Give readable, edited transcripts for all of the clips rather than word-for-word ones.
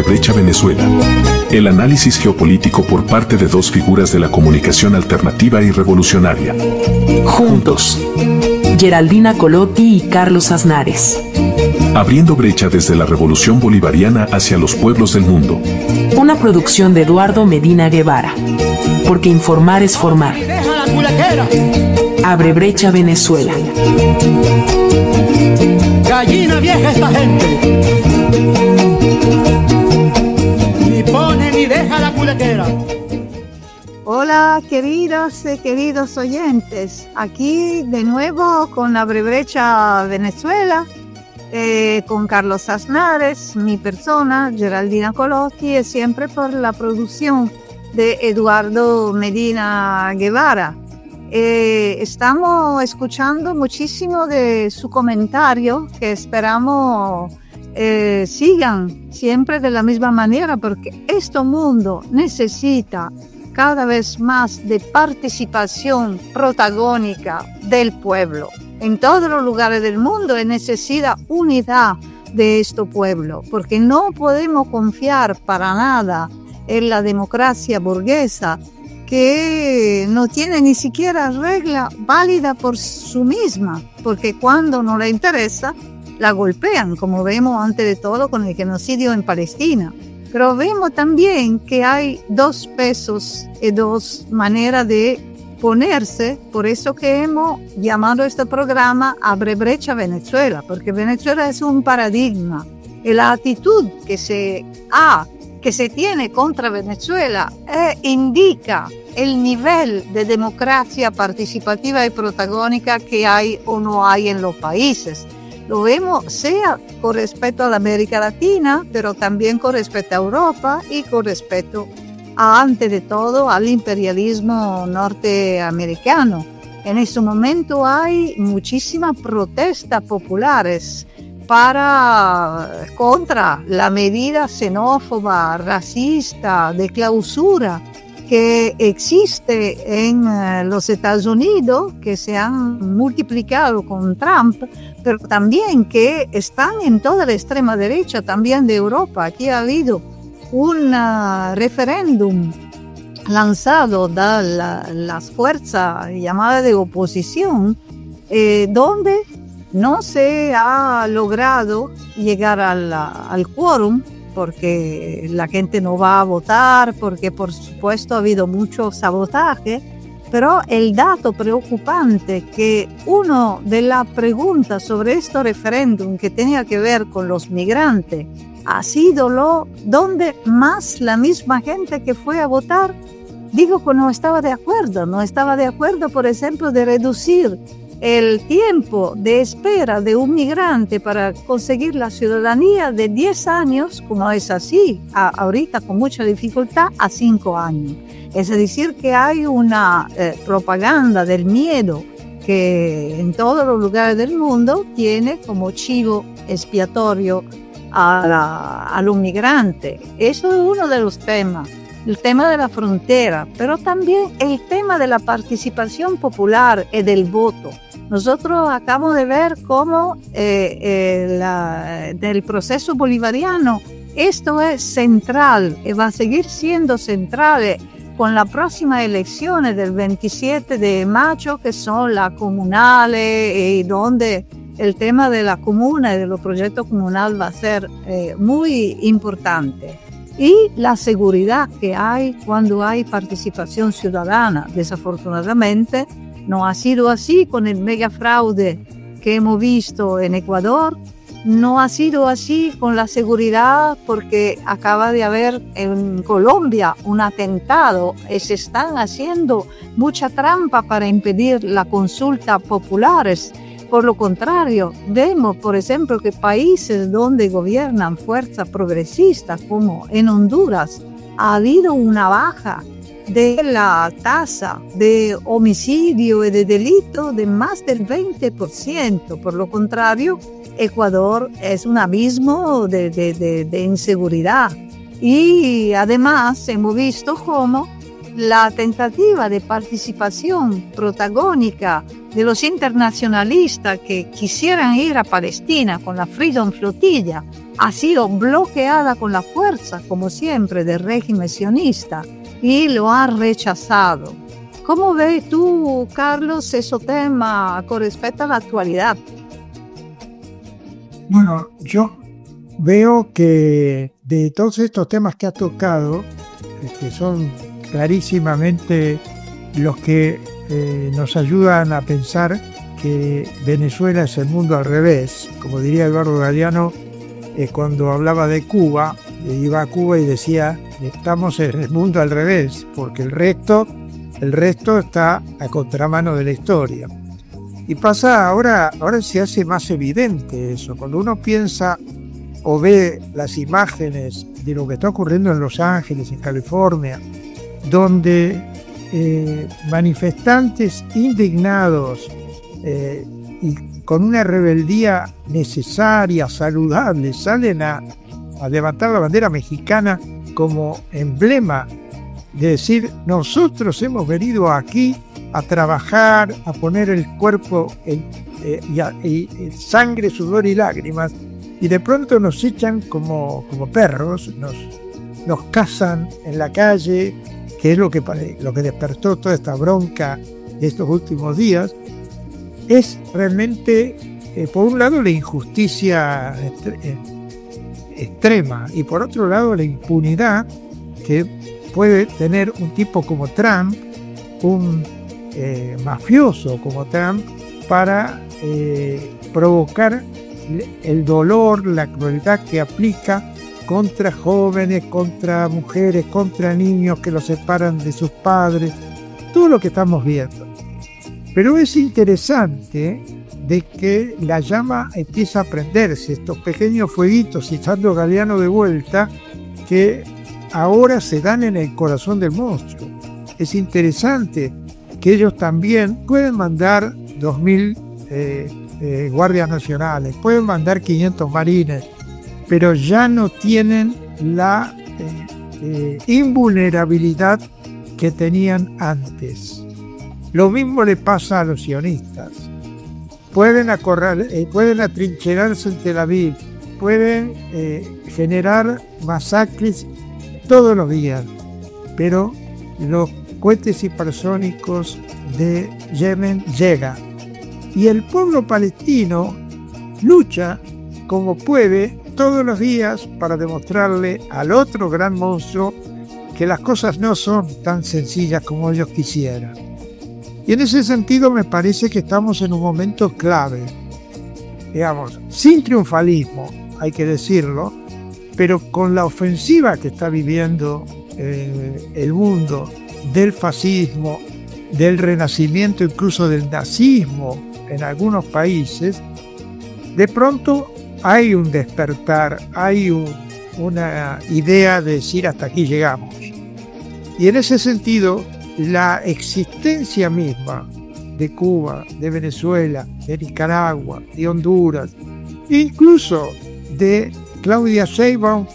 Brecha Venezuela. El análisis geopolítico por parte de dos figuras de la comunicación alternativa y revolucionaria. Juntos. Geraldina Colotti y Carlos Aznares. Abriendo brecha desde la revolución bolivariana hacia los pueblos del mundo. Una producción de Eduardo Medina Guevara. Porque informar es formar. Abre Brecha Venezuela. Gallina vieja esta gente. Ni pone ni deja la culequera. Hola queridos y queridos oyentes, aquí de nuevo con Abre Brecha Venezuela, con Carlos Aznares, mi persona, Geraldina Colotti, y siempre por la producción de Eduardo Medina Guevara. Estamos escuchando muchísimo de su comentario, que esperamos sigan siempre de la misma manera, porque este mundo necesita cada vez más de participación protagónica del pueblo. En todos los lugares del mundo es necesidad unidad de este pueblo, porque no podemos confiar para nada en la democracia burguesa, que no tiene ni siquiera regla válida por sí misma, porque cuando no le interesa, la golpean, como vemos antes de todo con el genocidio en Palestina. Pero vemos también que hay dos pesos y dos maneras de ponerse, por eso que hemos llamado este programa Abre Brecha Venezuela, porque Venezuela es un paradigma, y la actitud que se tiene contra Venezuela indica el nivel de democracia participativa y protagónica que hay o no hay en los países. Lo vemos sea con respecto a la América Latina, pero también con respecto a Europa y con respecto antes de todo al imperialismo norteamericano. En este momento hay muchísimas protestas populares contra la medida xenófoba, racista, de clausura que existe en los Estados Unidos, que se han multiplicado con Trump, pero también que están en toda la extrema derecha también de Europa. Aquí ha habido un referéndum lanzado de las fuerzas llamadas de oposición, donde no se ha logrado llegar al quórum, porque la gente no va a votar, porque por supuesto ha habido mucho sabotaje, pero el dato preocupante que una de las preguntas sobre este referéndum que tenía que ver con los migrantes ha sido donde más la misma gente que fue a votar dijo que no estaba de acuerdo, por ejemplo, de reducir el tiempo de espera de un migrante para conseguir la ciudadanía de 10 años, como es así, ahorita con mucha dificultad, a 5 años. Es decir, que hay una propaganda del miedo que en todos los lugares del mundo tiene como chivo expiatorio a los migrantes. Eso es uno de los temas. El tema de la frontera, pero también el tema de la participación popular y del voto. Nosotros acabamos de ver cómo del proceso bolivariano esto es central y va a seguir siendo central con las próximas elecciones del 27 de mayo, que son las comunales, y donde el tema de la comuna y de los proyectos comunales va a ser muy importante. Y la seguridad que hay cuando hay participación ciudadana. Desafortunadamente no ha sido así con el mega fraude que hemos visto en Ecuador, no ha sido así con la seguridad, porque acaba de haber en Colombia un atentado y se están haciendo mucha trampa para impedir la consulta populares. Por lo contrario, vemos, por ejemplo, que países donde gobiernan fuerzas progresistas, como en Honduras, ha habido una baja de la tasa de homicidio y de delito de más del 20%. Por lo contrario, Ecuador es un abismo de inseguridad. Y además hemos visto cómo la tentativa de participación protagónica de los internacionalistas que quisieran ir a Palestina con la Freedom Flotilla ha sido bloqueada con la fuerza, como siempre, del régimen sionista y lo ha rechazado. ¿Cómo ves tú, Carlos, ese tema con respecto a la actualidad? Bueno, yo veo que de todos estos temas que ha tocado, que son clarísimamente los que nos ayudan a pensar que Venezuela es el mundo al revés, como diría Eduardo Galeano cuando hablaba de Cuba, iba a Cuba y decía, estamos en el mundo al revés, porque el resto está a contramano de la historia. Y pasa ahora se hace más evidente eso, cuando uno piensa o ve las imágenes de lo que está ocurriendo en Los Ángeles, en California, donde manifestantes indignados y con una rebeldía necesaria, saludable, salen a levantar la bandera mexicana como emblema de decir, nosotros hemos venido aquí a trabajar, a poner el cuerpo y sangre, sudor y lágrimas, y de pronto nos echan como perros, nos cazan en la calle, que es lo que despertó toda esta bronca de estos últimos días. Es realmente, por un lado, la injusticia extrema y por otro lado la impunidad que puede tener un tipo como Trump, un mafioso como Trump, para provocar el dolor, la crueldad que aplica contra jóvenes, contra mujeres, contra niños que los separan de sus padres, todo lo que estamos viendo. Pero es interesante de que la llama empieza a prenderse, estos pequeños fueguitos, citando Galeano de vuelta, que ahora se dan en el corazón del monstruo. Es interesante que ellos también pueden mandar 2.000 guardias nacionales, pueden mandar 500 marines, pero ya no tienen la invulnerabilidad que tenían antes. Lo mismo le pasa a los sionistas. Pueden atrincherarse en Tel Aviv, pueden generar masacres todos los días, pero los cohetes hipersónicos de Yemen llegan. Y el pueblo palestino lucha como puede todos los días para demostrarle al otro gran monstruo que las cosas no son tan sencillas como ellos quisieran. Y en ese sentido me parece que estamos en un momento clave, digamos, sin triunfalismo, hay que decirlo, pero con la ofensiva que está viviendo el mundo del fascismo, del renacimiento incluso del nazismo en algunos países, de pronto hay un despertar, hay una idea de decir hasta aquí llegamos. Y en ese sentido, la existencia misma de Cuba, de Venezuela, de Nicaragua, de Honduras, incluso de Claudia Sheinbaum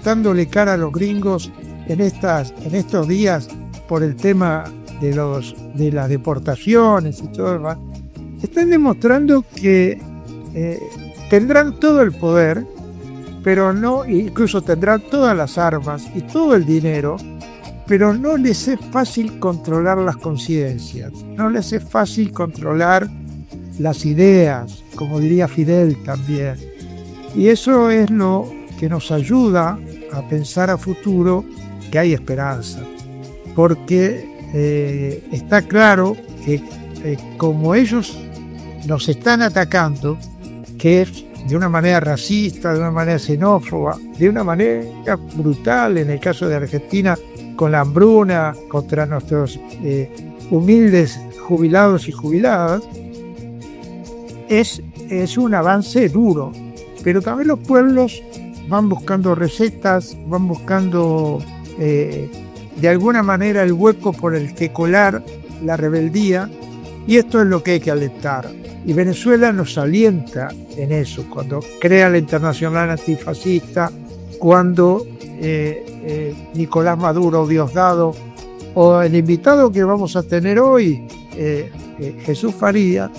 dándole cara a los gringos en estos días por el tema de las deportaciones y todo lo demás, están demostrando que tendrán todo el poder, pero no, incluso tendrán todas las armas y todo el dinero, pero no les es fácil controlar las conciencias, no les es fácil controlar las ideas, como diría Fidel también. Y eso es lo que nos ayuda a pensar a futuro que hay esperanza, porque está claro que como ellos nos están atacando, que es de una manera racista, de una manera xenófoba, de una manera brutal en el caso de Argentina, con la hambruna contra nuestros humildes jubilados y jubiladas, es un avance duro. Pero también los pueblos van buscando recetas, van buscando de alguna manera el hueco por el que colar la rebeldía, y esto es lo que hay que alentar. Y Venezuela nos alienta en eso, cuando crea la Internacional Antifascista, cuando Nicolás Maduro, Diosdado, o el invitado que vamos a tener hoy, Jesús Faría,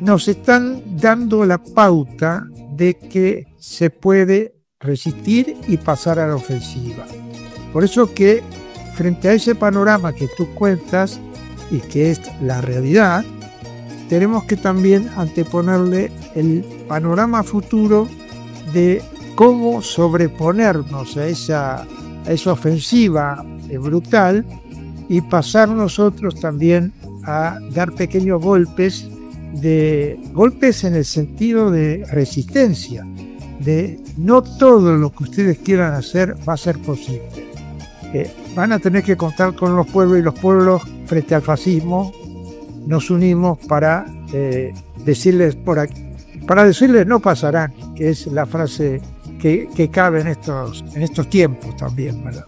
nos están dando la pauta de que se puede resistir y pasar a la ofensiva. Por eso que frente a ese panorama que tú cuentas y que es la realidad, tenemos que también anteponerle el panorama futuro de cómo sobreponernos a esa ofensiva brutal y pasar nosotros también a dar pequeños golpes en el sentido de resistencia, de no todo lo que ustedes quieran hacer va a ser posible. Van a tener que contar con los pueblos, y los pueblos frente al fascismo nos unimos para decirles no pasarán, que es la frase que cabe en estos tiempos también, ¿verdad?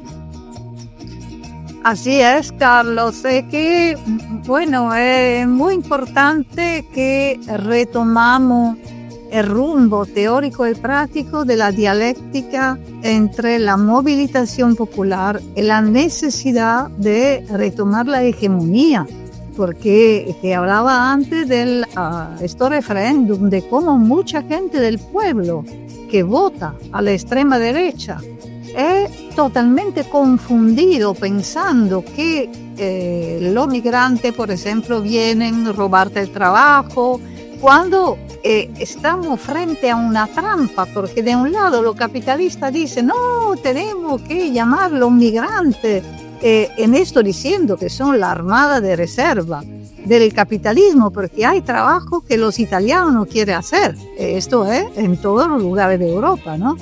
Así es, Carlos. Que, bueno, es muy importante que retomamos el rumbo teórico y práctico de la dialéctica entre la movilización popular y la necesidad de retomar la hegemonía, porque te hablaba antes del este referéndum, de cómo mucha gente del pueblo que vota a la extrema derecha es totalmente confundido pensando que los migrantes, por ejemplo, vienen a robarte el trabajo, cuando estamos frente a una trampa, porque de un lado los capitalistas dicen no, tenemos que llamar a los migrantes, en esto diciendo que son la armada de reserva del capitalismo, porque hay trabajo que los italianos no quieren hacer. Esto es en todos los lugares de Europa, ¿no?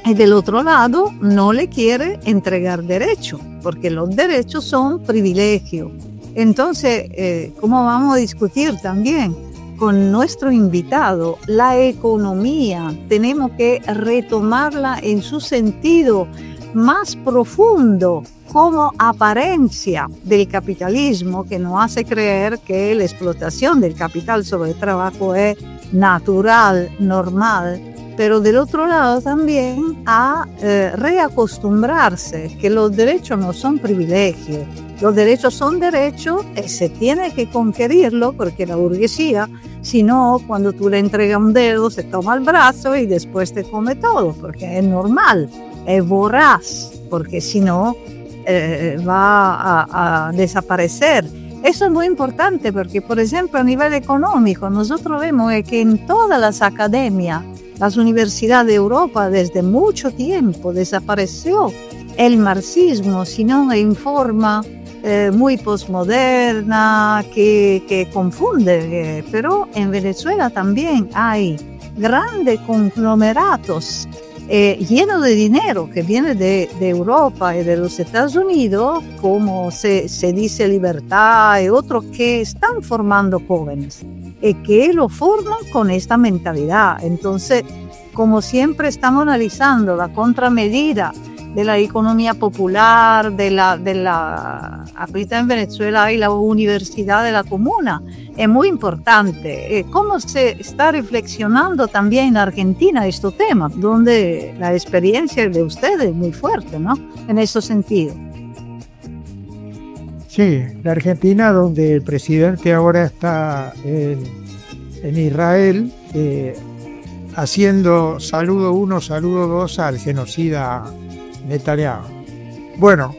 Y del otro lado no le quiere entregar derechos, porque los derechos son privilegios. Entonces, ¿cómo vamos a discutir también con nuestro invitado la economía? Tenemos que retomarla en su sentido más profundo, como apariencia del capitalismo, que nos hace creer que la explotación del capital sobre el trabajo es natural, normal, pero del otro lado también a reacostumbrarse que los derechos no son privilegios, los derechos son derechos y se tiene que conquerirlo, porque la burguesía, si no, cuando tú le entregas un dedo, se toma el brazo y después te come todo, porque es normal, es voraz, porque si no, va a desaparecer. Eso es muy importante porque, por ejemplo, a nivel económico, nosotros vemos que en todas las academias, las universidades de Europa, desde mucho tiempo desapareció el marxismo, sino en forma muy postmoderna, que confunde. Pero en Venezuela también hay grandes conglomeratos lleno de dinero que viene de Europa y de los Estados Unidos, como se dice Libertad y otros, que están formando jóvenes y que lo forman con esta mentalidad. Entonces, como siempre estamos analizando la contramedida de la economía popular, ahorita en Venezuela hay la Universidad de la Comuna, es muy importante. ¿Cómo se está reflexionando también en Argentina estos temas, donde la experiencia de ustedes es muy fuerte, ¿no? En ese sentido. Sí, la Argentina, donde el presidente ahora está en Israel, haciendo saludo 1, saludo 2 al genocida Netanyahu. Bueno,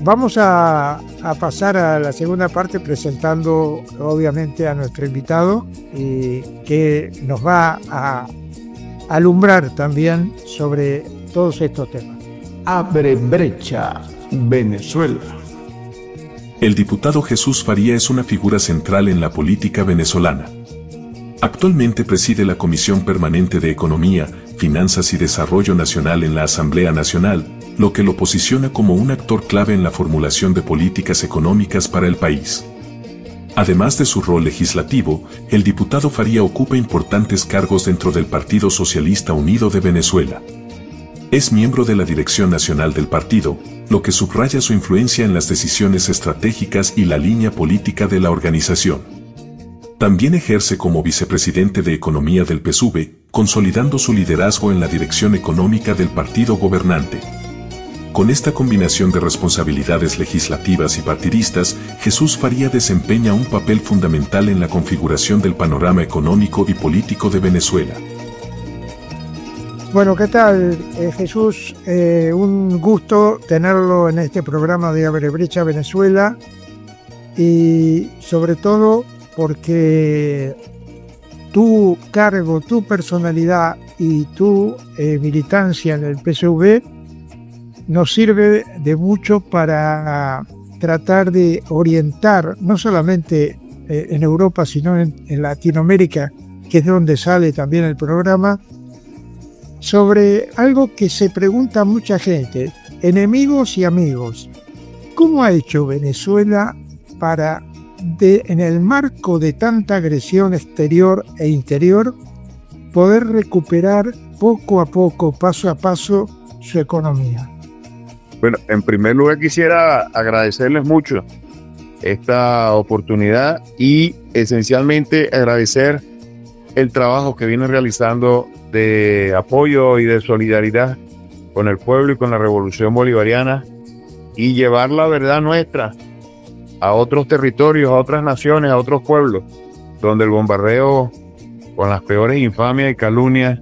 vamos a pasar a la segunda parte presentando obviamente a nuestro invitado, que nos va a alumbrar también sobre todos estos temas. Abre brecha, Venezuela. El diputado Jesús Faría es una figura central en la política venezolana. Actualmente preside la Comisión Permanente de Economía, Finanzas y Desarrollo Nacional en la Asamblea Nacional, lo que lo posiciona como un actor clave en la formulación de políticas económicas para el país. Además de su rol legislativo, el diputado Faría ocupa importantes cargos dentro del Partido Socialista Unido de Venezuela. Es miembro de la Dirección Nacional del partido, lo que subraya su influencia en las decisiones estratégicas y la línea política de la organización. También ejerce como vicepresidente de Economía del PSUV, consolidando su liderazgo en la dirección económica del partido gobernante. Con esta combinación de responsabilidades legislativas y partidistas, Jesús Faría desempeña un papel fundamental en la configuración del panorama económico y político de Venezuela. Bueno, ¿qué tal, Jesús? Un gusto tenerlo en este programa de Abre Brecha Venezuela, y sobre todo porque tu cargo, tu personalidad y tu militancia en el PSV nos sirve de mucho para tratar de orientar, no solamente en Europa, sino en Latinoamérica, que es de donde sale también el programa, sobre algo que se pregunta mucha gente: enemigos y amigos. ¿Cómo ha hecho Venezuela para, en el marco de tanta agresión exterior e interior, poder recuperar poco a poco, paso a paso, su economía? Bueno, en primer lugar quisiera agradecerles mucho esta oportunidad y esencialmente agradecer el trabajo que vienen realizando de apoyo y de solidaridad con el pueblo y con la revolución bolivariana, y llevar la verdad nuestra a otros territorios, a otras naciones, a otros pueblos, donde el bombardeo con las peores infamias y calumnias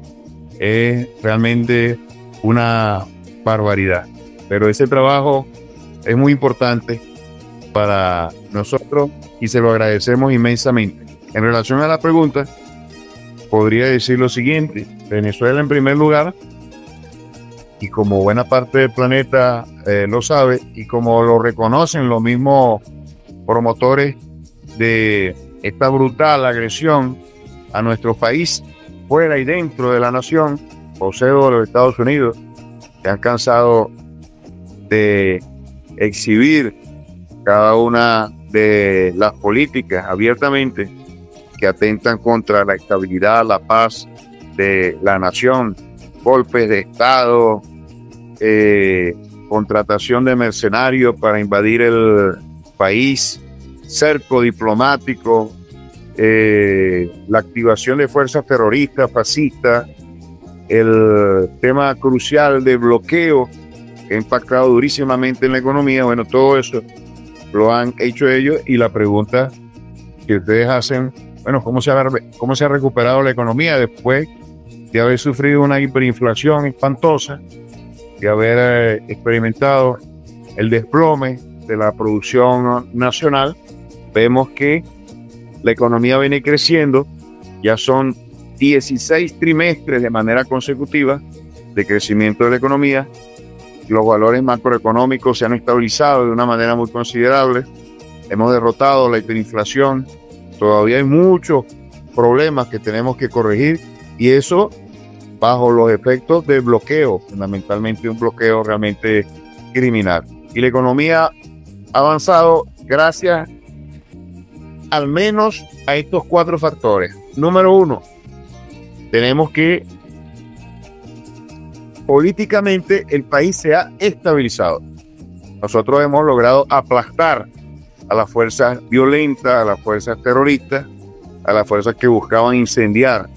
es realmente una barbaridad. Pero ese trabajo es muy importante para nosotros y se lo agradecemos inmensamente. En relación a la pregunta, podría decir lo siguiente: Venezuela, en primer lugar, y como buena parte del planeta lo sabe, y como lo reconocen los mismos promotores de esta brutal agresión a nuestro país, fuera y dentro de la nación, poseo de los Estados Unidos, que han cansado de exhibir cada una de las políticas abiertamente que atentan contra la estabilidad, la paz de la nación, golpes de Estado, contratación de mercenarios para invadir el país, cerco diplomático, la activación de fuerzas terroristas, fascistas, el tema crucial de bloqueo que ha impactado durísimamente en la economía. Bueno, todo eso lo han hecho ellos, y la pregunta que ustedes hacen, bueno, ¿cómo se ha recuperado la economía después de haber sufrido una hiperinflación espantosa, de haber experimentado el desplome de la producción nacional? Vemos que la economía viene creciendo, ya son 16 trimestres de manera consecutiva de crecimiento de la economía. Los valores macroeconómicos se han estabilizado de una manera muy considerable. Hemos derrotado la hiperinflación. Todavía hay muchos problemas que tenemos que corregir, y eso bajo los efectos del bloqueo, fundamentalmente un bloqueo realmente criminal. Y la economía ha avanzado gracias al menos a estos 4 factores. Número 1, tenemos que políticamente el país se ha estabilizado. Nosotros hemos logrado aplastar a las fuerzas violentas, a las fuerzas terroristas, a las fuerzas que buscaban incendiar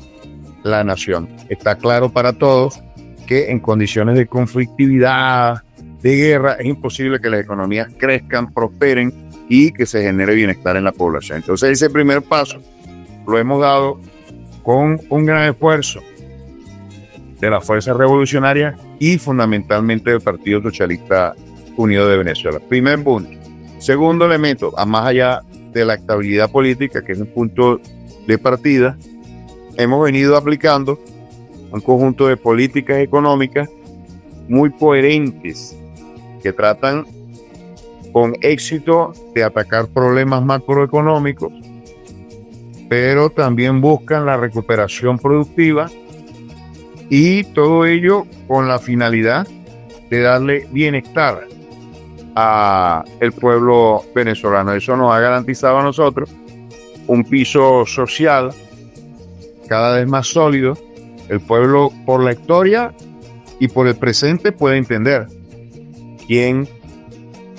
la nación. Está claro para todos que en condiciones de conflictividad, de guerra, es imposible que las economías crezcan, prosperen y que se genere bienestar en la población. Entonces, ese primer paso lo hemos dado con un gran esfuerzo de las fuerzas revolucionarias y fundamentalmente del Partido Socialista Unido de Venezuela. Primer punto. Segundo elemento, a más allá de la estabilidad política, que es un punto de partida, hemos venido aplicando un conjunto de políticas económicas muy coherentes que tratan con éxito de atacar problemas macroeconómicos, pero también buscan la recuperación productiva, y todo ello con la finalidad de darle bienestar a el pueblo venezolano. Eso nos ha garantizado a nosotros un piso social cada vez más sólido. El pueblo, por la historia y por el presente, puede entender quién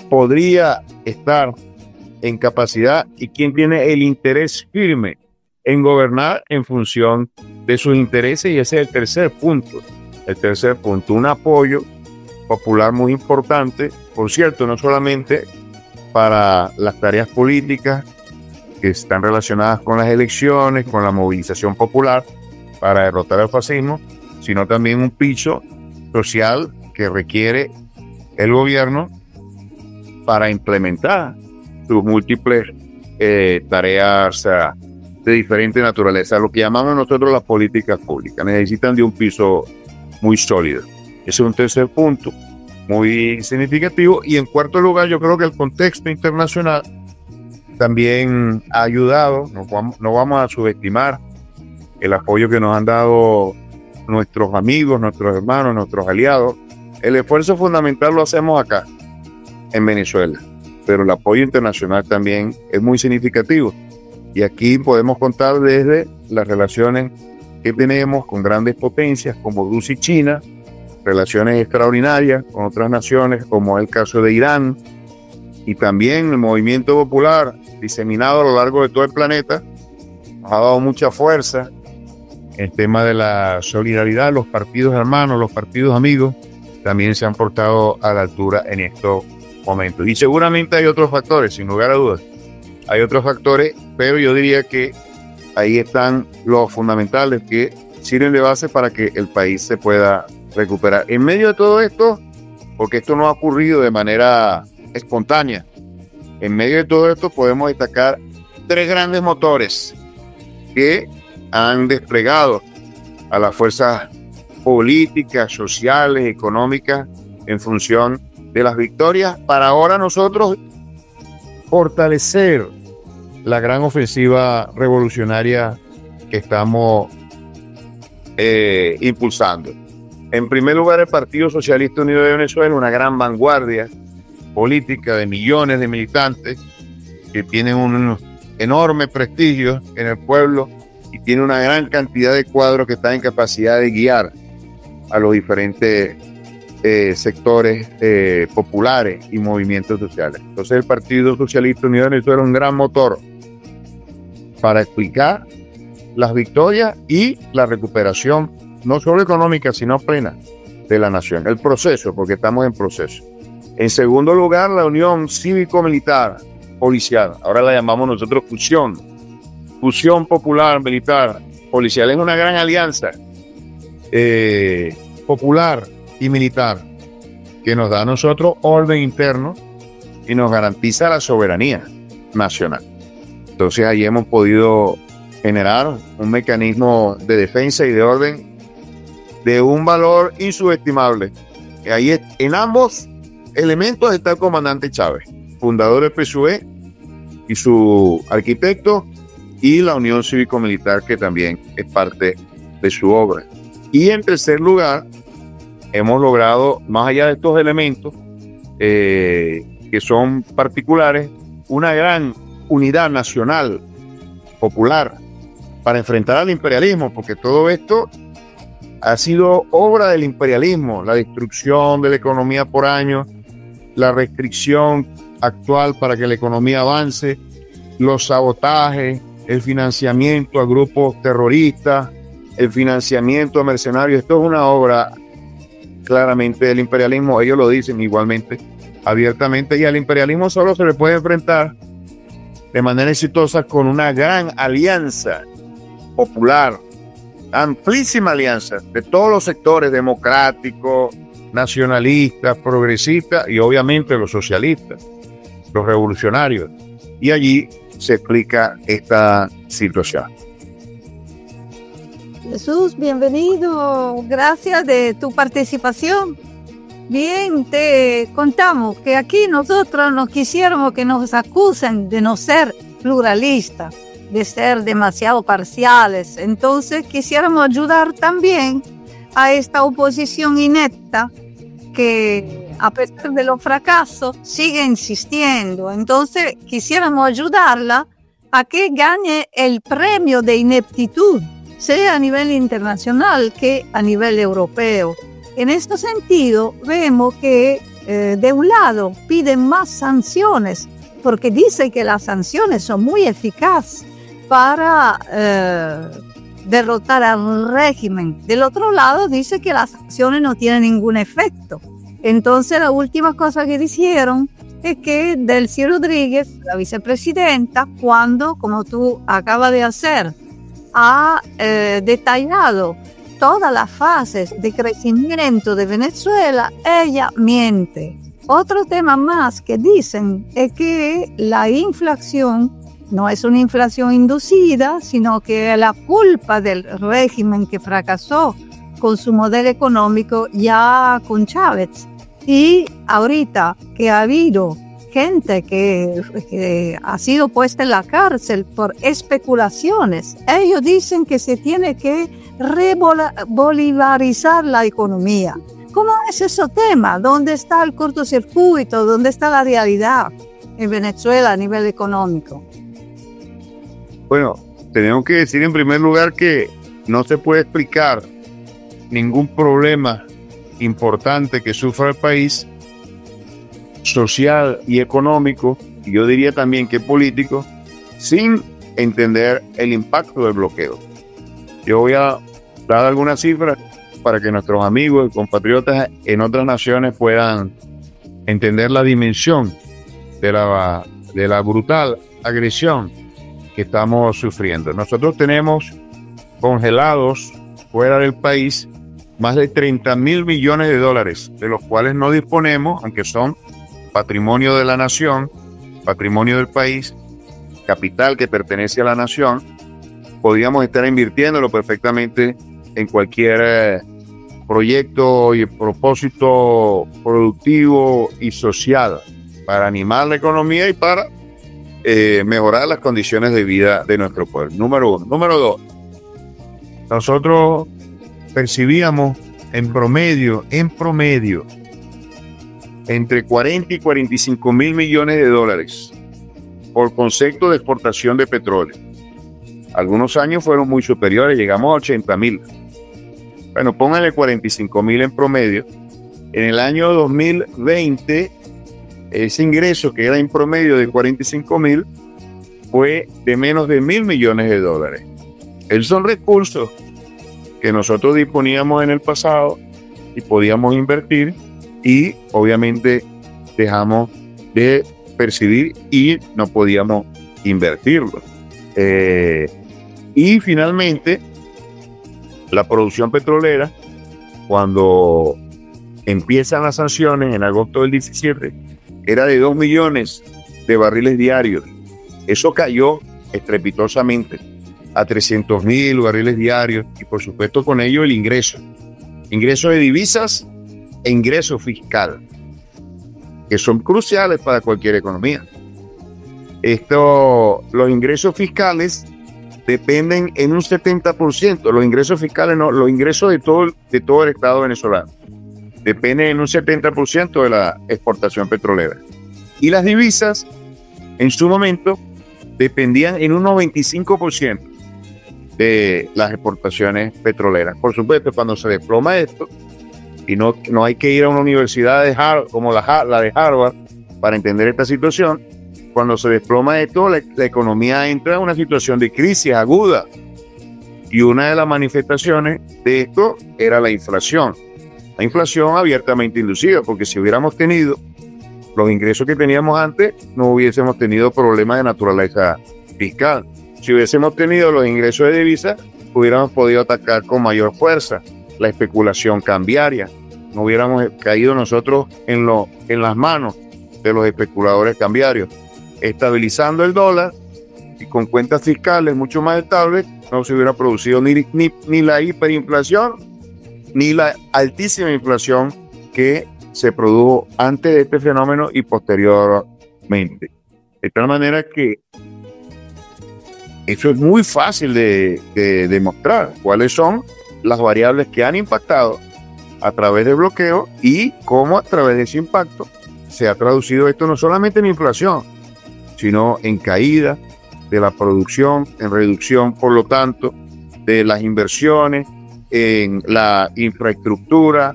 podría estar en capacidad y quién tiene el interés firme en gobernar en función de sus intereses, y ese es el tercer punto. El tercer punto, un apoyo popular muy importante, por cierto, no solamente para las tareas políticas que están relacionadas con las elecciones, con la movilización popular para derrotar al fascismo, sino también un piso social que requiere el gobierno para implementar sus múltiples tareas de diferente naturaleza, lo que llamamos nosotros las políticas públicas. Necesitan de un piso muy sólido. Ese es un tercer punto muy significativo. Y en cuarto lugar, yo creo que el contexto internacional también ha ayudado. No vamos a subestimar el apoyo que nos han dado nuestros amigos, nuestros hermanos, nuestros aliados. El esfuerzo fundamental lo hacemos acá, en Venezuela, pero el apoyo internacional también es muy significativo. Y aquí podemos contar desde las relaciones que tenemos con grandes potencias como Rusia y China, relaciones extraordinarias con otras naciones como el caso de Irán, y también el movimiento popular diseminado a lo largo de todo el planeta nos ha dado mucha fuerza. El tema de la solidaridad, los partidos hermanos, los partidos amigos también se han portado a la altura en estos momentos. Y seguramente hay otros factores, sin lugar a dudas. Hay otros factores, pero yo diría que ahí están los fundamentales que sirven de base para que el país se pueda recuperar. En medio de todo esto, porque esto no ha ocurrido de manera espontánea, en medio de todo esto podemos destacar tres grandes motores que han desplegado a las fuerzas políticas, sociales, económicas en función de las victorias para ahora nosotros fortalecer la gran ofensiva revolucionaria que estamos impulsando. En primer lugar, el Partido Socialista Unido de Venezuela, una gran vanguardia política de millones de militantes que tienen un enorme prestigio en el pueblo y tiene una gran cantidad de cuadros que están en capacidad de guiar a los diferentes sectores populares y movimientos sociales. Entonces el Partido Socialista Unido de Venezuela es un gran motor para explicar las victorias y la recuperación, no solo económica, sino plena de la nación. El proceso, porque estamos en proceso. En segundo lugar, la Unión Cívico-Militar Policial, ahora la llamamos nosotros fusión popular, militar, policial. Es una gran alianza popular y militar que nos da a nosotros orden interno y nos garantiza la soberanía nacional. Entonces ahí hemos podido generar un mecanismo de defensa y de orden de un valor insubestimable. Ahí en ambos elementos está el comandante Chávez, fundador del PSUV y su arquitecto, y la Unión Cívico-Militar, que también es parte de su obra. Y en tercer lugar, hemos logrado, más allá de estos elementos que son particulares, una gran unidad nacional, popular, para enfrentar al imperialismo, porque todo esto ha sido obra del imperialismo, la destrucción de la economía por año, la restricción actual para que la economía avance, los sabotajes, el financiamiento a grupos terroristas, el financiamiento a mercenarios. Esto es una obra claramente del imperialismo. Ellos lo dicen igualmente, abiertamente, y al imperialismo solo se le puede enfrentar de manera exitosa con una gran alianza popular, amplísima alianza de todos los sectores democráticos, nacionalistas, progresistas y obviamente los socialistas, los revolucionarios. Y allí se explica esta situación. Jesús, bienvenido. Gracias de tu participación. Bien, te contamos que aquí nosotros no quisiéramos que nos acusen de no ser pluralistas, de ser demasiado parciales. Entonces quisiéramos ayudar también a esta oposición inepta que a pesar de los fracasos sigue insistiendo. Entonces quisiéramos ayudarla a que gane el premio de ineptitud, sea a nivel internacional que a nivel europeo. En este sentido, vemos que de un lado piden más sanciones, porque dice que las sanciones son muy eficaces para derrotar al régimen. Del otro lado, dice que las sanciones no tienen ningún efecto. Entonces la última cosa que dijeron es que Delcy Rodríguez, la vicepresidenta, cuando, como tú acabas de hacer, ha detallado todas las fases de crecimiento de Venezuela, ella miente. Otro tema más que dicen es que la inflación no es una inflación inducida, sino que es la culpa del régimen que fracasó con su modelo económico ya con Chávez. Y ahorita que ha habido gente que ha sido puesta en la cárcel por especulaciones, ellos dicen que se tiene que rebolivarizar la economía. ¿Cómo es ese tema? ¿Dónde está el cortocircuito? ¿Dónde está la realidad en Venezuela a nivel económico? Bueno, tenemos que decir en primer lugar que no se puede explicar ningún problema importante que sufra el país, social y económico, y yo diría también que político, sin entender el impacto del bloqueo. Yo voy a dar algunas cifras para que nuestros amigos y compatriotas en otras naciones puedan entender la dimensión de la brutal agresión que estamos sufriendo. Nosotros tenemos congelados fuera del país más de 30.000 millones de dólares, de los cuales no disponemos, aunque son patrimonio de la nación, patrimonio del país, capital que pertenece a la nación. Podríamos estar invirtiéndolo perfectamente en cualquier proyecto y propósito productivo y social para animar la economía y para mejorar las condiciones de vida de nuestro pueblo. Número uno. Número dos, nosotros percibíamos en promedio, entre 40 y 45 mil millones de dólares por concepto de exportación de petróleo. Algunos años fueron muy superiores, llegamos a 80 mil. Bueno, pónganle 45 mil en promedio. En el año 2020, ese ingreso que era en promedio de 45 mil fue de menos de 1.000 millones de dólares. Esos son recursos que nosotros disponíamos en el pasado y podíamos invertir, y obviamente dejamos de percibir y no podíamos invertirlo. Y finalmente, la producción petrolera, cuando empiezan las sanciones en agosto del 17, era de 2 millones de barriles diarios. Eso cayó estrepitosamente a 300.000 barriles diarios, y por supuesto con ello el ingreso de divisas e ingreso fiscal, que son cruciales para cualquier economía. Los ingresos fiscales dependen en un 70%, los ingresos fiscales no, los ingresos de todo el Estado venezolano dependen en un 70% de la exportación petrolera. Y las divisas, en su momento, dependían en un 95% de las exportaciones petroleras. Por supuesto, cuando se desploma esto, y no hay que ir a una universidad de Harvard, como la de Harvard para entender esta situación, cuando se desploma esto, la economía entra en una situación de crisis aguda. Y una de las manifestaciones de esto era la inflación. La inflación abiertamente inducida, porque si hubiéramos tenido los ingresos que teníamos antes, no hubiésemos tenido problemas de naturaleza fiscal. Si hubiésemos tenido los ingresos de divisas, hubiéramos podido atacar con mayor fuerza la especulación cambiaria. No hubiéramos caído nosotros en las manos de los especuladores cambiarios. Estabilizando el dólar y con cuentas fiscales mucho más estables, no se hubiera producido ni la hiperinflación ni la altísima inflación que se produjo antes de este fenómeno y posteriormente. De tal manera que eso es muy fácil de demostrar cuáles son las variables que han impactado a través del bloqueo y cómo a través de ese impacto se ha traducido esto no solamente en inflación, sino en caída de la producción, en reducción, por lo tanto, de las inversiones, en la infraestructura,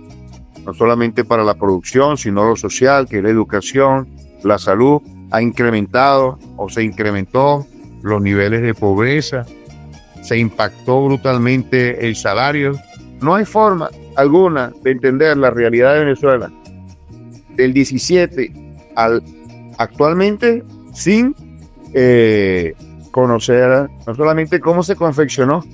no solamente para la producción, sino lo social, que es la educación, la salud. Ha incrementado o se incrementó los niveles de pobreza, se impactó brutalmente el salario. No hay forma alguna de entender la realidad de Venezuela del 17 al actualmente sin conocer no solamente cómo se confeccionó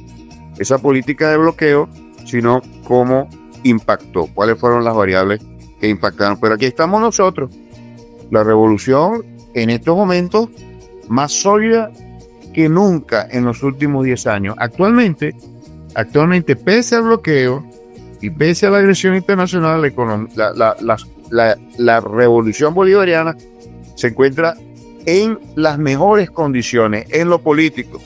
esa política de bloqueo, sino cómo impactó, cuáles fueron las variables que impactaron. Pero aquí estamos nosotros, la revolución en estos momentos más sólida que nunca en los últimos 10 años. Actualmente, pese al bloqueo y pese a la agresión internacional, la revolución bolivariana se encuentra en las mejores condiciones en lo político.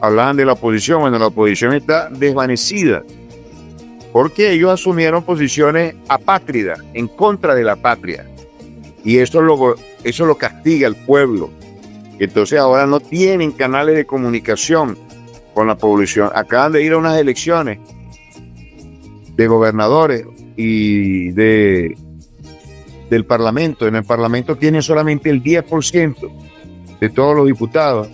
Hablaban de la oposición, bueno, la oposición está desvanecida porque ellos asumieron posiciones apátridas, en contra de la patria, y eso lo castiga al pueblo. Entonces ahora no tienen canales de comunicación con la población. Acaban de ir a unas elecciones de gobernadores y del Parlamento. En el Parlamento tienen solamente el 10% de todos los diputados.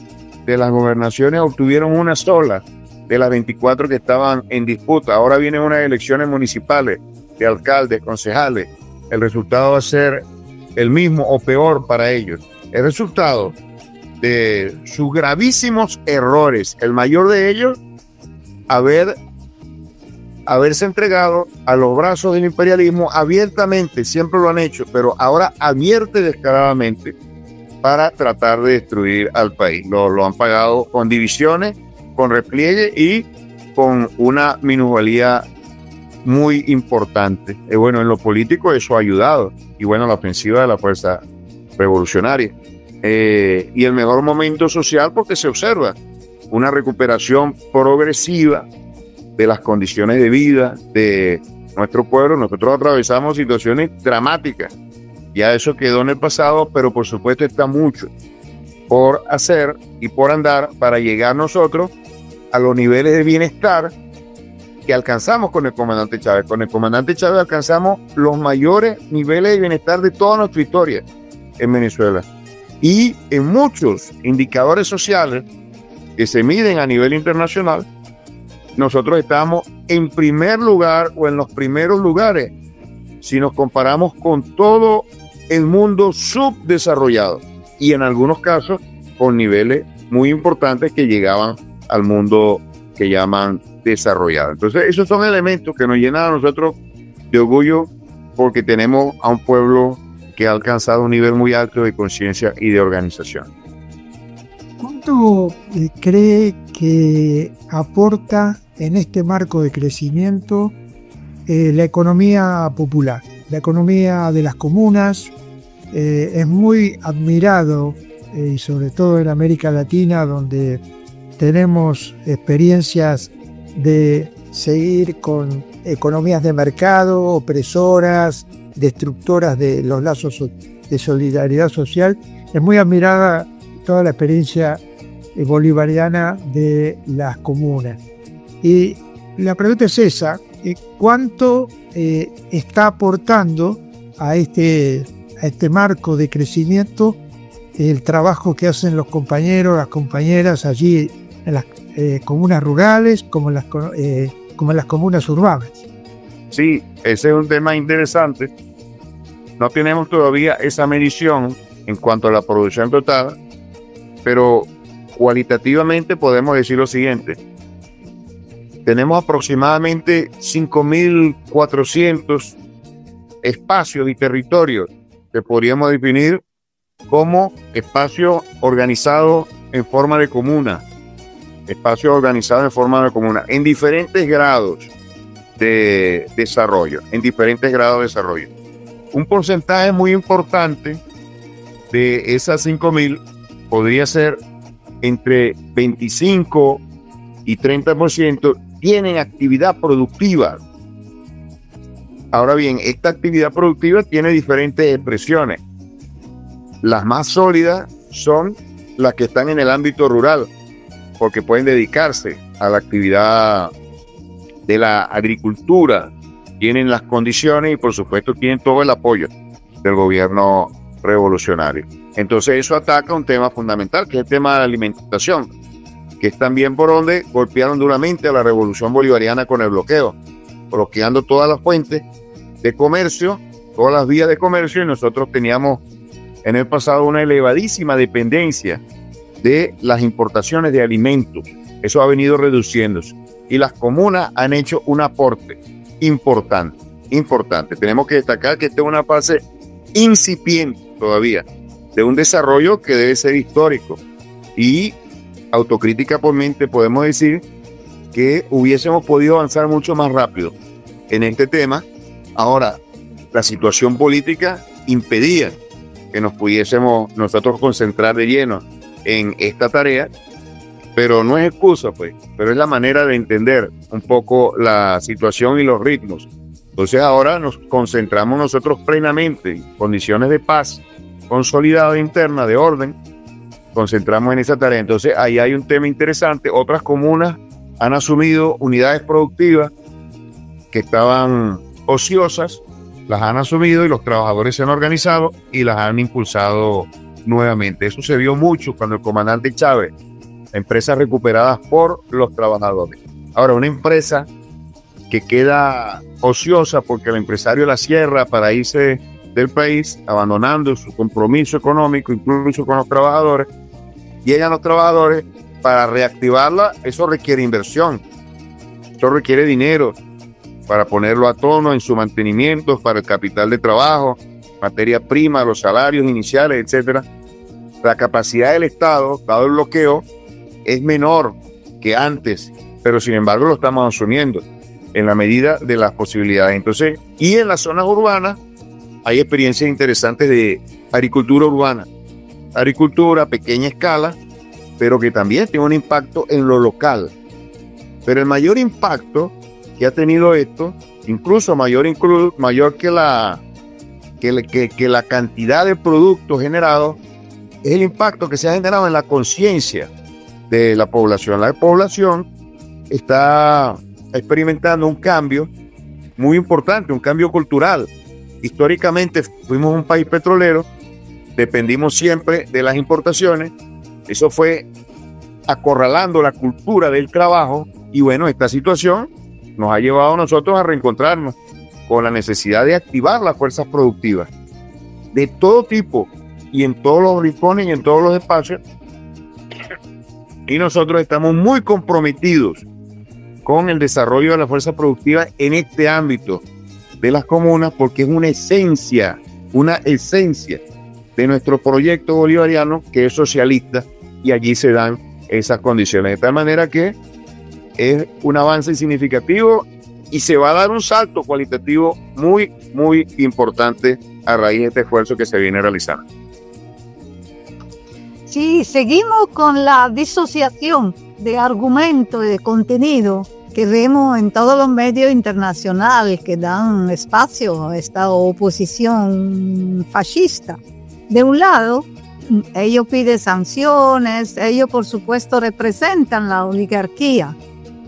De las gobernaciones obtuvieron una sola de las 24 que estaban en disputa. Ahora vienen unas elecciones municipales de alcaldes, concejales. El resultado va a ser el mismo o peor para ellos. El resultado de sus gravísimos errores, el mayor de ellos, haberse entregado a los brazos del imperialismo abiertamente, siempre lo han hecho, pero ahora abierta y descaradamente para tratar de destruir al país. Lo han pagado con divisiones, con repliegue y con una minusvalía muy importante. Bueno, en lo político eso ha ayudado, y bueno, la ofensiva de la fuerza revolucionaria. Y el mejor momento social, porque se observa una recuperación progresiva de las condiciones de vida de nuestro pueblo. Nosotros atravesamos situaciones dramáticas, ya eso quedó en el pasado, pero por supuesto está mucho por hacer y por andar para llegar nosotros a los niveles de bienestar que alcanzamos con el comandante Chávez. Con el comandante Chávez alcanzamos los mayores niveles de bienestar de toda nuestra historia en Venezuela. Y en muchos indicadores sociales que se miden a nivel internacional, nosotros estamos en primer lugar o en los primeros lugares si nos comparamos con todo el mundo subdesarrollado, y en algunos casos con niveles muy importantes que llegaban al mundo que llaman desarrollado. Entonces esos son elementos que nos llenan a nosotros de orgullo, porque tenemos a un pueblo que ha alcanzado un nivel muy alto de conciencia y de organización. ¿Cuánto cree que aporta en este marco de crecimiento la economía popular, la economía de las comunas? Es muy admirado, y sobre todo en América Latina, donde tenemos experiencias de seguir con economías de mercado, opresoras, destructoras de los lazos de solidaridad social. Es muy admirada toda la experiencia bolivariana de las comunas. Y la pregunta es esa: ¿cuánto está aportando a este marco de crecimiento el trabajo que hacen los compañeros, las compañeras allí en las comunas rurales como en las comunas urbanas? Sí, ese es un tema interesante. No tenemos todavía esa medición en cuanto a la producción total, pero cualitativamente podemos decir lo siguiente: tenemos aproximadamente 5.400 espacios y territorios que podríamos definir como espacios organizados en forma de comuna, en diferentes grados de desarrollo, Un porcentaje muy importante de esas 5.000 podría ser entre 25 y 30% tienen actividad productiva. Ahora bien, esta actividad productiva tiene diferentes expresiones. Las más sólidas son las que están en el ámbito rural, porque pueden dedicarse a la actividad de la agricultura, tienen las condiciones y por supuesto tienen todo el apoyo del gobierno revolucionario. Entonces eso ataca un tema fundamental, que es el tema de la alimentación, que es también por donde golpearon duramente a la revolución bolivariana con el bloqueo, bloqueando todas las fuentes de comercio todas las vías de comercio, y nosotros teníamos en el pasado una elevadísima dependencia de las importaciones de alimentos. Eso ha venido reduciéndose y las comunas han hecho un aporte importante. Tenemos que destacar que esta es una fase incipiente todavía de un desarrollo que debe ser histórico, y autocríticamente podemos decir que hubiésemos podido avanzar mucho más rápido en este tema. Ahora, la situación política impedía que nos pudiésemos nosotros concentrar de lleno en esta tarea, pero no es excusa, pues, pero es la manera de entender un poco la situación y los ritmos. Entonces ahora nos concentramos nosotros plenamente en condiciones de paz consolidada interna, de orden, concentramos en esa tarea. Entonces ahí hay un tema interesante. Otras comunas han asumido unidades productivas que estaban ociosas, las han asumido y los trabajadores se han organizado y las han impulsado nuevamente. Eso se vio mucho cuando el comandante Chávez, empresas recuperadas por los trabajadores. Ahora, una empresa que queda ociosa porque el empresario la cierra para irse del país, abandonando su compromiso económico, incluso con los trabajadores, llegan los trabajadores, para reactivarla, eso requiere inversión, eso requiere dinero para ponerlo a tono en su mantenimiento, para el capital de trabajo, materia prima, los salarios iniciales, etcétera. La capacidad del Estado, dado el bloqueo, es menor que antes, pero sin embargo lo estamos asumiendo en la medida de las posibilidades. Entonces, y en las zonas urbanas hay experiencias interesantes de agricultura urbana, agricultura a pequeña escala, pero que también tiene un impacto en lo local. Pero el mayor impacto que ha tenido esto, incluso mayor que la cantidad de productos generados, es el impacto que se ha generado en la conciencia de la población. La población está experimentando un cambio muy importante, un cambio cultural. Históricamente fuimos un país petrolero, dependimos siempre de las importaciones, eso fue acorralando la cultura del trabajo, y bueno, esta situación nos ha llevado a nosotros a reencontrarnos con la necesidad de activar las fuerzas productivas de todo tipo y en todos los rincones y en todos los espacios, y nosotros estamos muy comprometidos con el desarrollo de la fuerza productiva en este ámbito de las comunas, porque es una esencia de nuestro proyecto bolivariano, que es socialista, y allí se dan esas condiciones, de tal manera que es un avance significativo y se va a dar un salto cualitativo muy, muy importante a raíz de este esfuerzo que se viene realizando. Sí, seguimos con la disociación de argumento y de contenido que vemos en todos los medios internacionales que dan espacio a esta oposición fascista. De un lado, ellos piden sanciones, ellos por supuesto representan la oligarquía,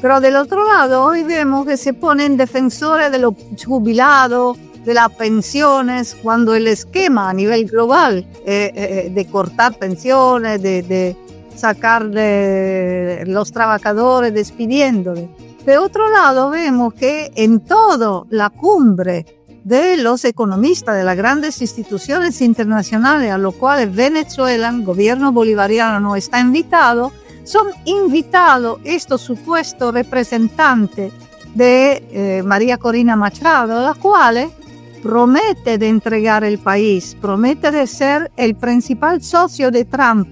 pero del otro lado hoy vemos que se ponen defensores de los jubilados, de las pensiones, cuando el esquema a nivel global de cortar pensiones, de sacar de los trabajadores despidiéndoles. De otro lado vemos que en toda la cumbre de los economistas de las grandes instituciones internacionales a los cuales Venezuela, el gobierno bolivariano, no está invitado, son invitados estos supuestos representantes de María Corina Machado, las cuales promete de entregar el país, promete de ser el principal socio de Trump,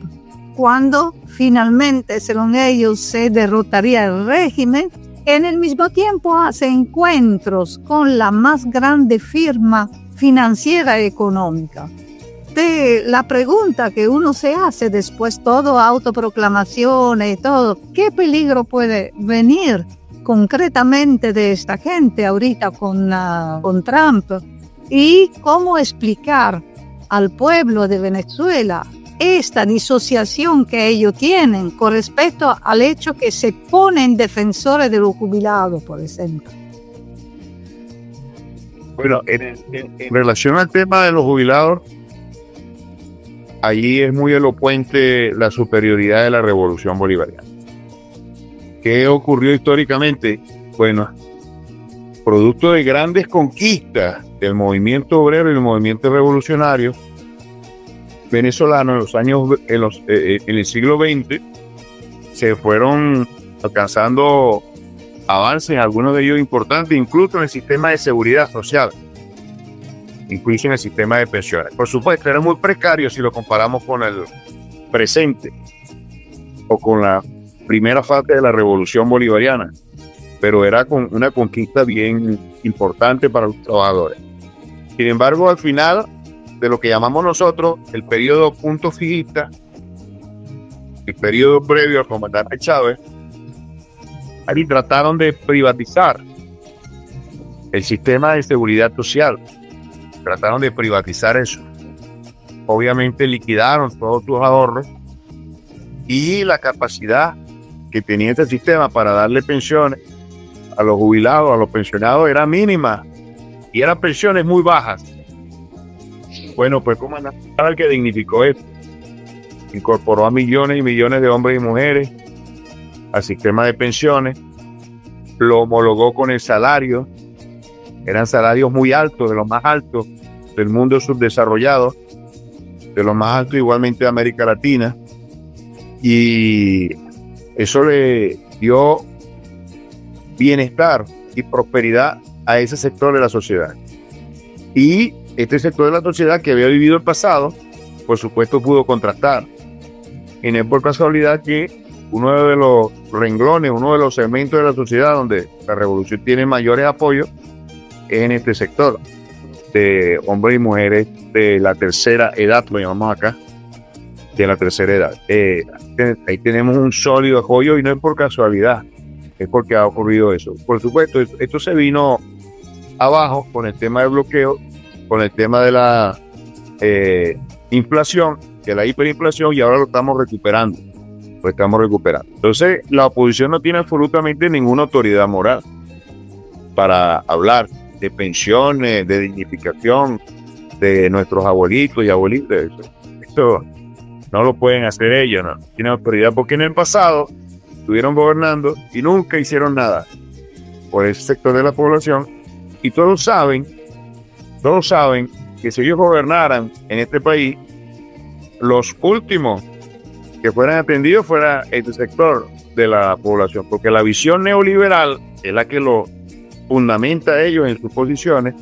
cuando finalmente, según ellos, se derrotaría el régimen. En el mismo tiempo hace encuentros con la más grande firma financiera económica. La pregunta que uno se hace después, todo autoproclamaciones y todo, ¿qué peligro puede venir concretamente de esta gente ahorita con Trump? ¿Y cómo explicar al pueblo de Venezuela esta disociación que ellos tienen con respecto al hecho que se ponen defensores de los jubilados, por ejemplo? Bueno, en relación al tema de los jubilados, allí es muy elocuente la superioridad de la revolución bolivariana. ¿Qué ocurrió históricamente? Bueno, producto de grandes conquistas del movimiento obrero y el movimiento revolucionario venezolano en el siglo XX se fueron alcanzando avances, algunos de ellos importantes, incluso en el sistema de seguridad social, incluso en el sistema de pensiones. Por supuesto, era muy precario si lo comparamos con el presente o con la primera fase de la revolución bolivariana, pero era una conquista bien importante para los trabajadores. Sin embargo, al final de lo que llamamos nosotros el periodo punto fijista, el periodo previo al comandante Chávez, ahí trataron de privatizar el sistema de seguridad social, trataron de privatizar eso. Obviamente liquidaron todos sus ahorros y la capacidad que tenía este sistema para darle pensiones a los jubilados, a los pensionados, era mínima y eran pensiones muy bajas. Bueno, pues como el que dignificó esto, incorporó a millones y millones de hombres y mujeres al sistema de pensiones, lo homologó con el salario, eran salarios muy altos, de los más altos del mundo subdesarrollado, de los más altos igualmente de América Latina, y eso le dio bienestar y prosperidad a ese sector de la sociedad. Y este sector de la sociedad que había vivido el pasado, por supuesto pudo contrastar. Y no es por casualidad que uno de los renglones, uno de los segmentos de la sociedad donde la revolución tiene mayores apoyos es en este sector de hombres y mujeres de la tercera edad, lo llamamos acá, de la tercera edad. Ahí tenemos un sólido apoyo y no es por casualidad, es porque ha ocurrido eso. Por supuesto, esto se vino abajo con el tema del bloqueo, con el tema de la inflación, de la hiperinflación, y ahora lo estamos recuperando. Entonces, la oposición no tiene absolutamente ninguna autoridad moral para hablar de pensiones, de dignificación de nuestros abuelitos y abuelitas. Esto no lo pueden hacer ellos, no tienen autoridad, porque en el pasado estuvieron gobernando y nunca hicieron nada por ese sector de la población, y todos saben que si ellos gobernaran en este país, los últimos que fueran atendidos fuera este sector de la población, porque la visión neoliberal es la que lo fundamenta a ellos en sus posiciones,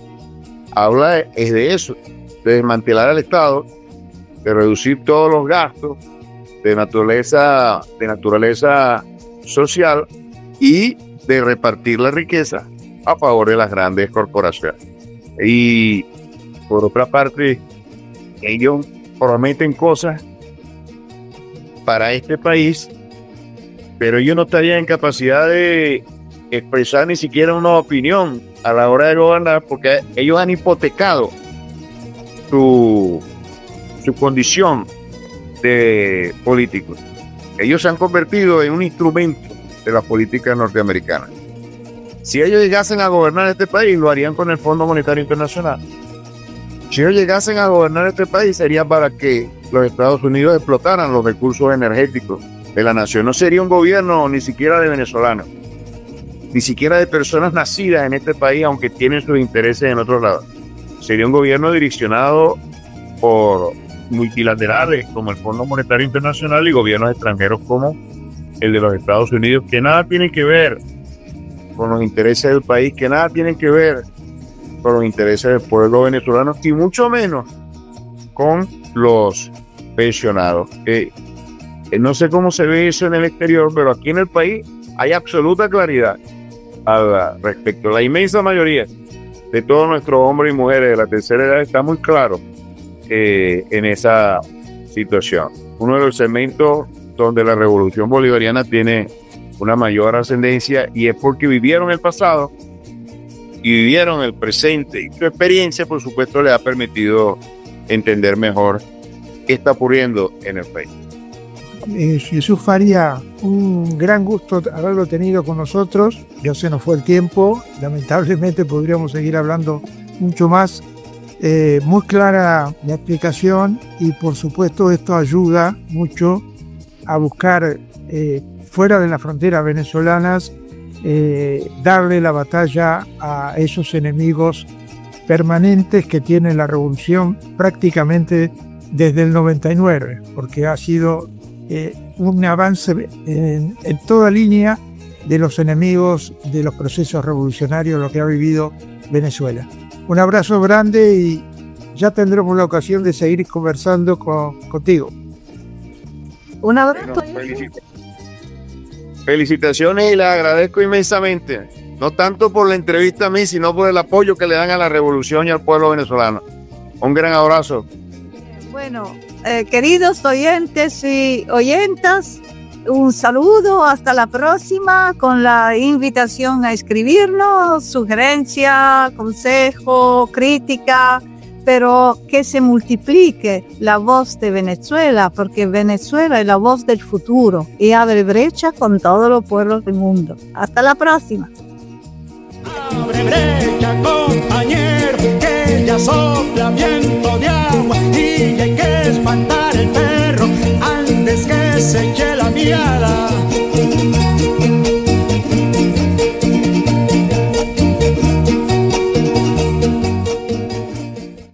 habla es de eso, de desmantelar al Estado, de reducir todos los gastos de naturaleza social y de repartir la riqueza a favor de las grandes corporaciones. Y por otra parte, ellos prometen cosas para este país, pero ellos no estarían en capacidad de expresar ni siquiera una opinión a la hora de gobernar, porque ellos han hipotecado su condición de políticos. Ellos se han convertido en un instrumento de la política norteamericana. Si ellos llegasen a gobernar este país, lo harían con el Fondo Monetario Internacional. Si ellos llegasen a gobernar este país, sería para que los Estados Unidos explotaran los recursos energéticos de la nación. No sería un gobierno ni siquiera de venezolanos, ni siquiera de personas nacidas en este país, aunque tienen sus intereses en otros lados. Sería un gobierno direccionado por multilaterales como el Fondo Monetario Internacional y gobiernos extranjeros como el de los Estados Unidos, que nada tienen que ver con los intereses del país, que nada tienen que ver con los intereses del pueblo venezolano, y mucho menos con los pensionados. No sé cómo se ve eso en el exterior, pero aquí en el país hay absoluta claridad al respecto. La inmensa mayoría de todos nuestros hombres y mujeres de la tercera edad está muy claro en esa situación. Uno de los segmentos donde la revolución bolivariana tiene una mayor ascendencia, y es porque vivieron el pasado y vivieron el presente, y su experiencia, por supuesto, les ha permitido entender mejor qué está ocurriendo en el país. Jesús Faría, un gran gusto haberlo tenido con nosotros. Ya se nos fue el tiempo, lamentablemente podríamos seguir hablando mucho más. Muy clara la explicación, y por supuesto esto ayuda mucho a buscar fuera de las fronteras venezolanas, darle la batalla a esos enemigos permanentes que tiene la revolución prácticamente desde el 99, porque ha sido un avance en toda línea de los enemigos de los procesos revolucionarios, lo que ha vivido Venezuela. Un abrazo grande y ya tendremos la ocasión de seguir conversando contigo. Un abrazo. Felicitaciones y les agradezco inmensamente, no tanto por la entrevista a mí, sino por el apoyo que le dan a la revolución y al pueblo venezolano. Un gran abrazo. Bueno, queridos oyentes y oyentas, un saludo, hasta la próxima, con la invitación a escribirnos, sugerencia, consejo, crítica, pero que se multiplique la voz de Venezuela, porque Venezuela es la voz del futuro y abre brecha con todos los pueblos del mundo. Hasta la próxima. Abre brecha, compañero, que ya sopla viento de agua y hay que espantar el perro antes que se eche la miada.